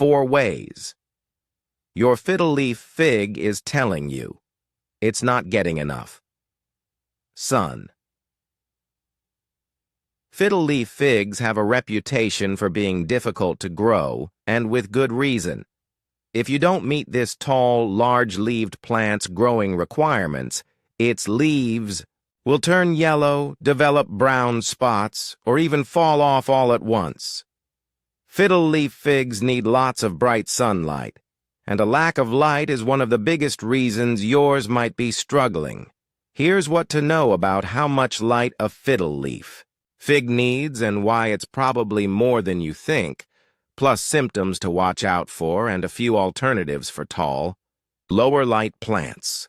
4 ways. Your fiddle leaf fig is telling you it's not getting enough. Sun. Fiddle leaf figs have a reputation for being difficult to grow, and with good reason. If you don't meet this tall, large-leaved plant's growing requirements, its leaves will turn yellow, develop brown spots, or even fall off all at once. Fiddle leaf figs need lots of bright sunlight, and a lack of light is one of the biggest reasons yours might be struggling. Here's what to know about how much light a fiddle leaf fig needs and why it's probably more than you think, plus symptoms to watch out for and a few alternatives for tall, lower light plants.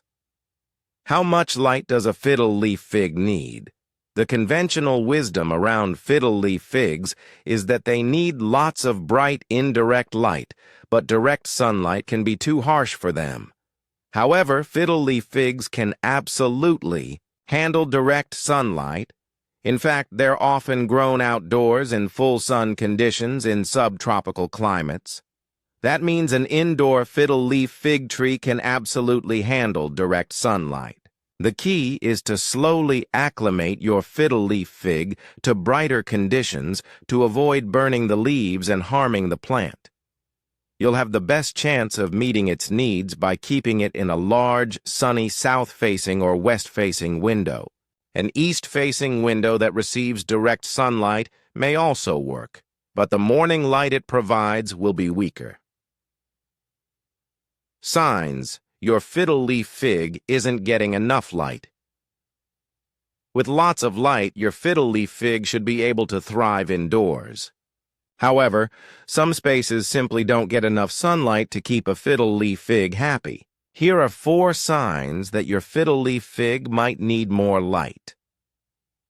How much light does a fiddle leaf fig need? The conventional wisdom around fiddle leaf figs is that they need lots of bright indirect light, but direct sunlight can be too harsh for them. However, fiddle leaf figs can absolutely handle direct sunlight. In fact, they're often grown outdoors in full sun conditions in subtropical climates. That means an indoor fiddle leaf fig tree can absolutely handle direct sunlight. The key is to slowly acclimate your fiddle leaf fig to brighter conditions to avoid burning the leaves and harming the plant. You'll have the best chance of meeting its needs by keeping it in a large, sunny south-facing or west-facing window. An east-facing window that receives direct sunlight may also work, but the morning light it provides will be weaker. Signs your fiddle leaf fig isn't getting enough light. With lots of light, your fiddle leaf fig should be able to thrive indoors. However, some spaces simply don't get enough sunlight to keep a fiddle leaf fig happy. Here are 4 signs that your fiddle leaf fig might need more light.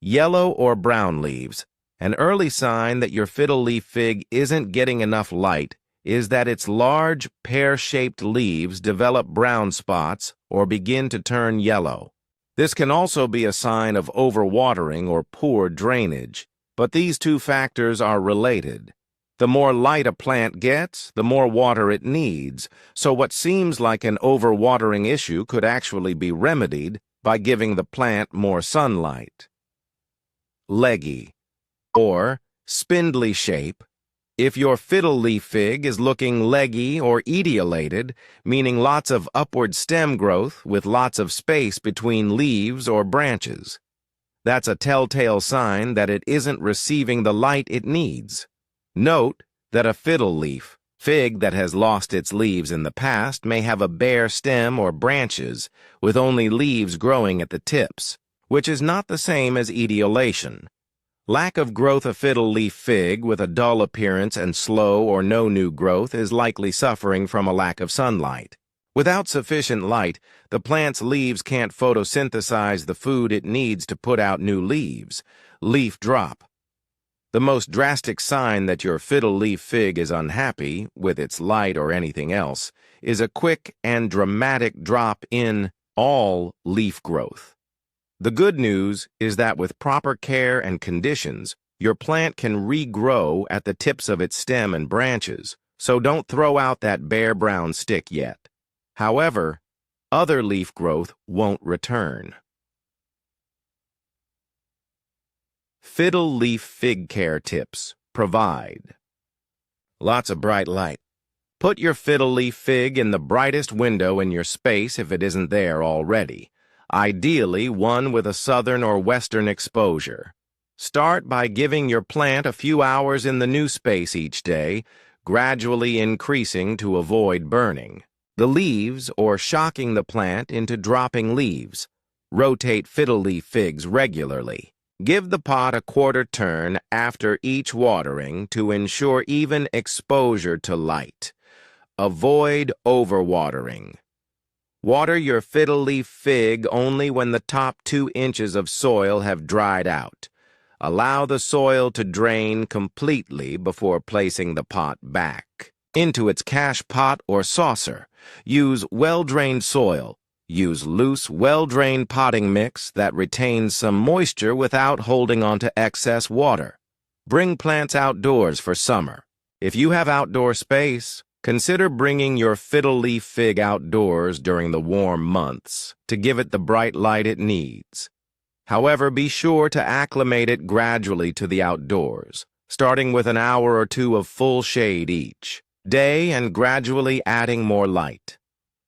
Yellow or brown leaves. An early sign that your fiddle leaf fig isn't getting enough light is that its large, pear-shaped leaves develop brown spots or begin to turn yellow. This can also be a sign of overwatering or poor drainage, but these 2 factors are related. The more light a plant gets, the more water it needs, so what seems like an overwatering issue could actually be remedied by giving the plant more sunlight. Leggy, or spindly shape. If your fiddle leaf fig is looking leggy or etiolated, meaning lots of upward stem growth with lots of space between leaves or branches, that's a telltale sign that it isn't receiving the light it needs. Note that a fiddle leaf fig that has lost its leaves in the past may have a bare stem or branches with only leaves growing at the tips, which is not the same as etiolation. Lack of growth of fiddle leaf fig with a dull appearance and slow or no new growth is likely suffering from a lack of sunlight. Without sufficient light, the plant's leaves can't photosynthesize the food it needs to put out new leaves. Leaf drop. The most drastic sign that your fiddle leaf fig is unhappy with its light or anything else is a quick and dramatic drop in all leaf growth. The good news is that with proper care and conditions, your plant can regrow at the tips of its stem and branches, so don't throw out that bare brown stick yet. However, other leaf growth won't return. Fiddle leaf fig care tips provide lots of bright light. Put your fiddle leaf fig in the brightest window in your space if it isn't there already, ideally one with a southern or western exposure. Start by giving your plant a few hours in the new space each day, gradually increasing to avoid burning the leaves or shocking the plant into dropping leaves. Rotate fiddle leaf figs regularly. Give the pot a quarter turn after each watering to ensure even exposure to light. Avoid overwatering. Water your fiddle leaf fig only when the top 2 inches of soil have dried out. Allow the soil to drain completely before placing the pot back into its cache pot or saucer. Use well-drained soil. Use loose, well-drained potting mix that retains some moisture without holding onto excess water. Bring plants outdoors for summer. If you have outdoor space, Consider bringing your fiddle leaf fig outdoors during the warm months to give it the bright light it needs. However, be sure to acclimate it gradually to the outdoors, starting with an hour or two of full shade each day and gradually adding more light.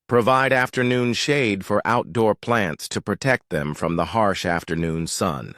Provide afternoon shade for outdoor plants to protect them from the harsh afternoon sun.